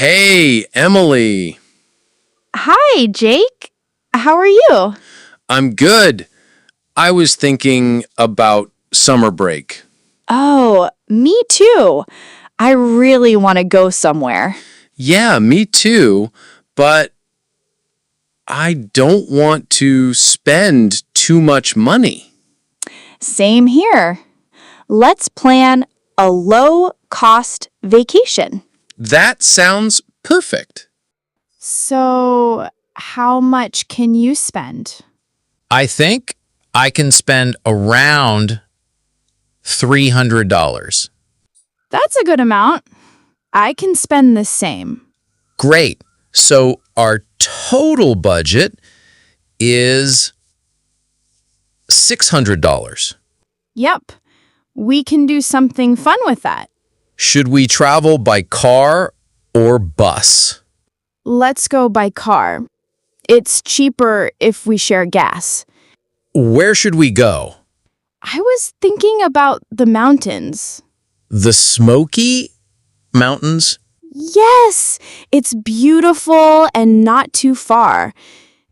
Hey, Emily. Hi, Jake. How are you? I'm good. I was thinking about summer break. Oh, me too. I really want to go somewhere. Yeah, me too, but I don't want to spend too much money. Same here. Let's plan a low-cost vacation. That sounds perfect. So, how much can you spend? I think I can spend around $300. That's a good amount. I can spend the same. Great. So our total budget is $600. Yep. We can do something fun with that. Should we travel by car or bus? Let's go by car. It's cheaper if we share gas. Where should we go? I was thinking about the mountains. The Smoky Mountains? Yes, it's beautiful and not too far.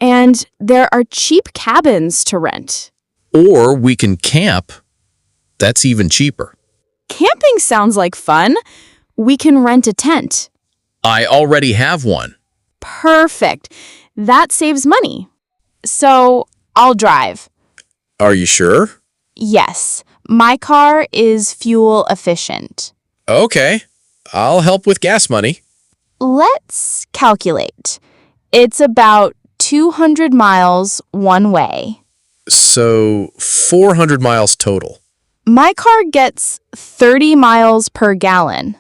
And there are cheap cabins to rent. Or we can camp. That's even cheaper. Camping sounds like fun. We can rent a tent. I already have one. Perfect. That saves money. So I'll drive. Are you sure? Yes, my car is fuel efficient. Okay, I'll help with gas money. Let's calculate. It's about 200 miles one way. So, 400 miles total. My car gets 30 miles per gallon.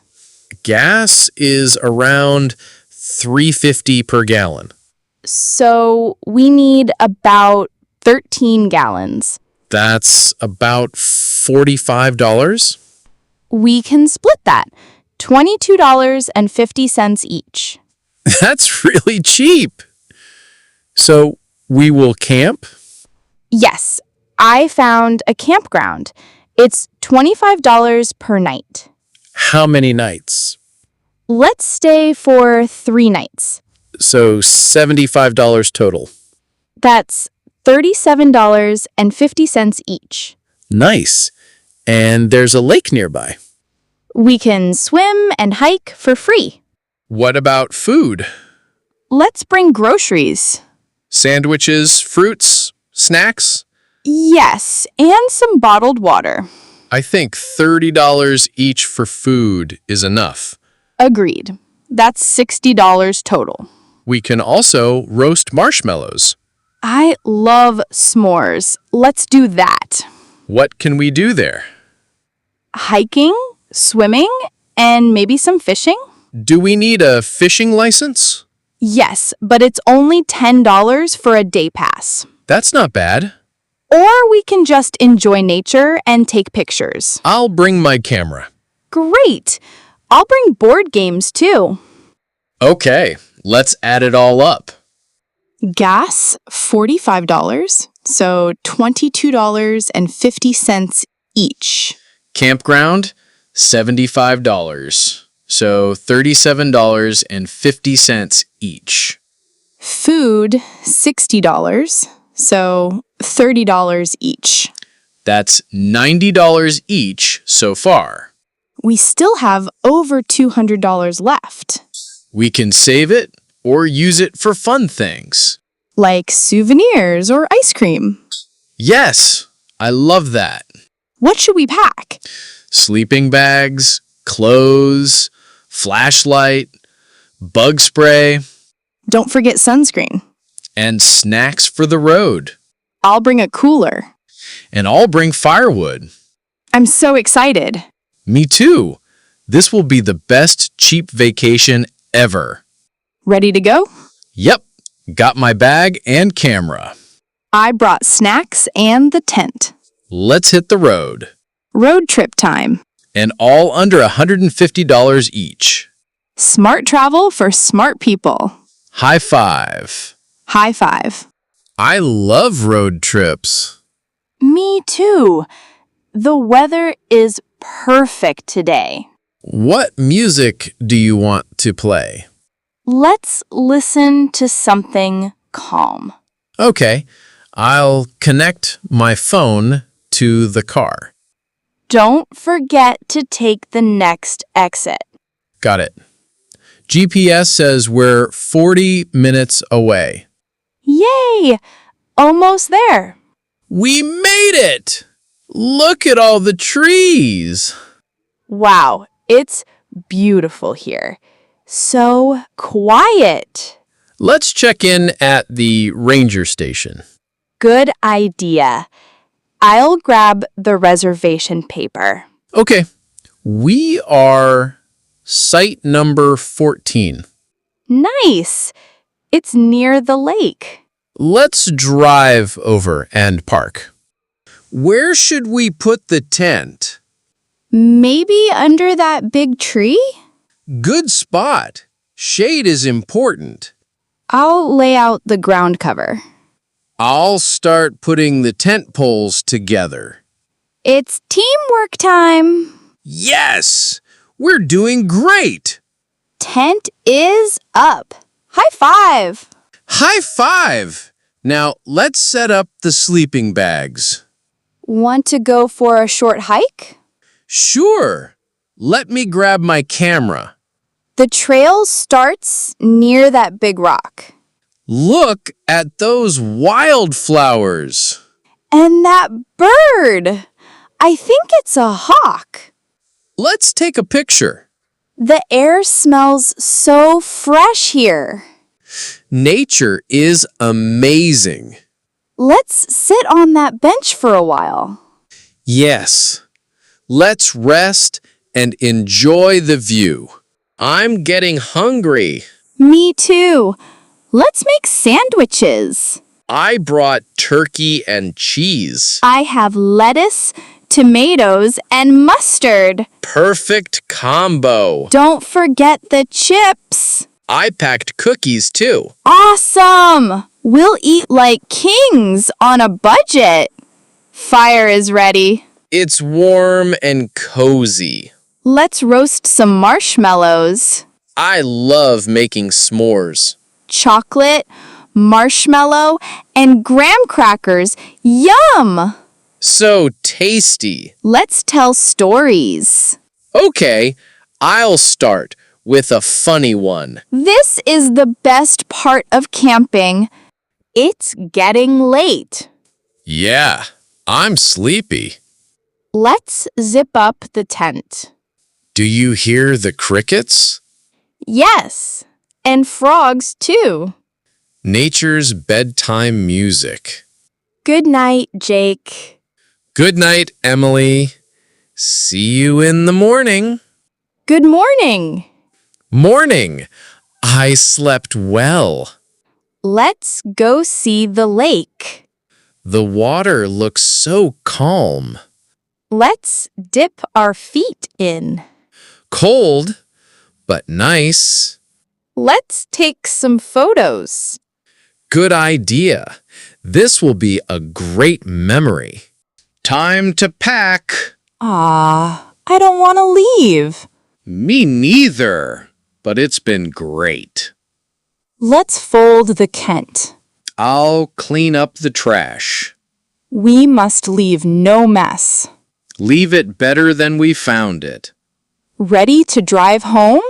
Gas is around $3.50 per gallon. So we need about 13 gallons. That's about $45. We can split that. $22.50 each. That's really cheap. So, we will camp? Yes, I found a campground. It's $25 per night. How many nights? Let's stay for 3 nights. So, $75 total. That's $37.50 each. Nice. And there's a lake nearby. We can swim and hike for free. What about food? Let's bring groceries. Sandwiches, fruits, snacks? Yes, and some bottled water. I think $30 each for food is enough. Agreed. That's $60 total. We can also roast marshmallows. I love s'mores. Let's do that. What can we do there? Hiking, swimming, and maybe some fishing? Do we need a fishing license? Yes, but it's only $10 for a day pass. That's not bad. Or we can just enjoy nature and take pictures. I'll bring my camera. Great! I'll bring board games too. Okay, let's add it all up. Gas, $45, so $22.50 each. Campground, $75, so $37.50 each. Food, $60, so $30 each. That's $90 each so far. We still have over $200 left, We can save it or use it for fun things. like souvenirs or ice cream. Yes, I love that. What should we pack? Sleeping bags, clothes, flashlight, bug spray, Don't forget sunscreen. and snacks for the road. I'll bring a cooler. And I'll bring firewood. I'm so excited. Me too. This will be the best cheap vacation ever. Ready to go? Yep, got my bag and camera. I brought snacks and the tent. Let's hit the road. Road trip time. And all under $150 each. Smart travel for smart people. High five. High five. I love road trips. Me too. The weather is perfect today. What music do you want to play? Let's listen to something calm. Okay, I'll connect my phone to the car. Don't forget to take the next exit. Got it. GPS says we're 40 minutes away. Yay! Almost there. We made it! Look at all the trees. Wow, it's beautiful here. So quiet. Let's check in at the ranger station. Good idea. I'll grab the reservation paper. Okay, we are site number 14. Nice. It's near the lake. Let's drive over and park. Where should we put the tent? Maybe under that big tree? Good spot. Shade is important. I'll lay out the ground cover. I'll start putting the tent poles together. It's teamwork time. Yes! We're doing great! Tent is up. High five. High five! Now, let's set up the sleeping bags. Want to go for a short hike? Sure. Let me grab my camera. The trail starts near that big rock. Look at those wildflowers. And that bird. I think it's a hawk. Let's take a picture. The air smells so fresh here. Nature is amazing. Let's sit on that bench for a while. Yes. Let's rest and enjoy the view. I'm getting hungry. Me too. Let's make sandwiches. I brought turkey and cheese. I have lettuce, tomatoes, and mustard. Perfect combo. Don't forget the chips. I packed cookies too. Awesome! We'll eat like kings on a budget. Fire is ready. It's warm and cozy. Let's roast some marshmallows. I love making s'mores. Chocolate, marshmallow, and graham crackers. Yum! So tasty. Let's tell stories. Okay, I'll start with a funny one. This is the best part of camping. It's getting late. Yeah, I'm sleepy. Let's zip up the tent. Do you hear the crickets? Yes, and frogs too. Nature's bedtime music. Good night, Jake. Good night, Emily. See you in the morning. Good morning. Morning. I slept well. Let's go see the lake. The water looks so calm. Let's dip our feet in. Cold, but nice. Let's take some photos. Good idea. This will be a great memory. Time to pack. I don't want to leave. Me neither, but it's been great. Let's fold the tent. I'll clean up the trash. We must leave no mess. Leave it better than we found it. Ready to drive home?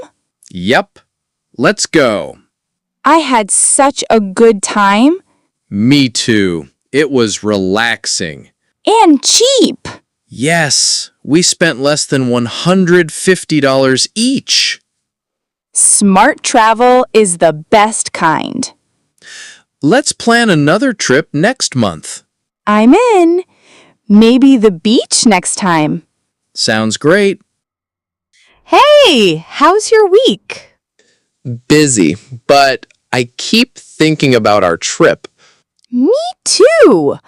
Yep. Let's go. I had such a good time. Me too. It was relaxing. And cheap. Yes, we spent less than $150 each. Smart travel is the best kind. Let's plan another trip next month. I'm in. Maybe the beach next time. Sounds great. Hey, how's your week? Busy, but I keep thinking about our trip. Me too.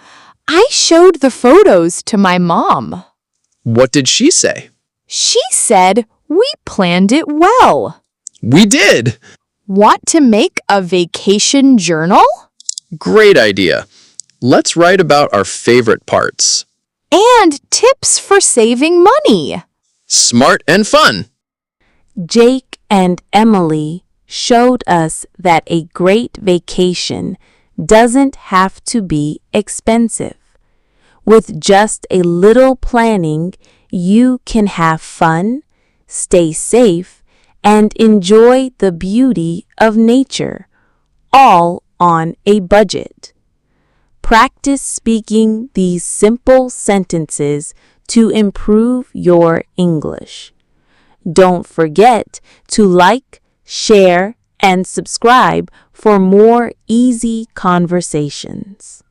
I showed the photos to my mom. What did she say? She said we planned it well. We did. Want to make a vacation journal? Great idea. Let's write about our favorite parts. And tips for saving money. Smart and fun. Jake and Emily showed us that a great vacation doesn't have to be expensive. With just a little planning, you can have fun, stay safe, and enjoy the beauty of nature, all on a budget. Practice speaking these simple sentences to improve your English. Don't forget to like, share, and subscribe for more easy conversations.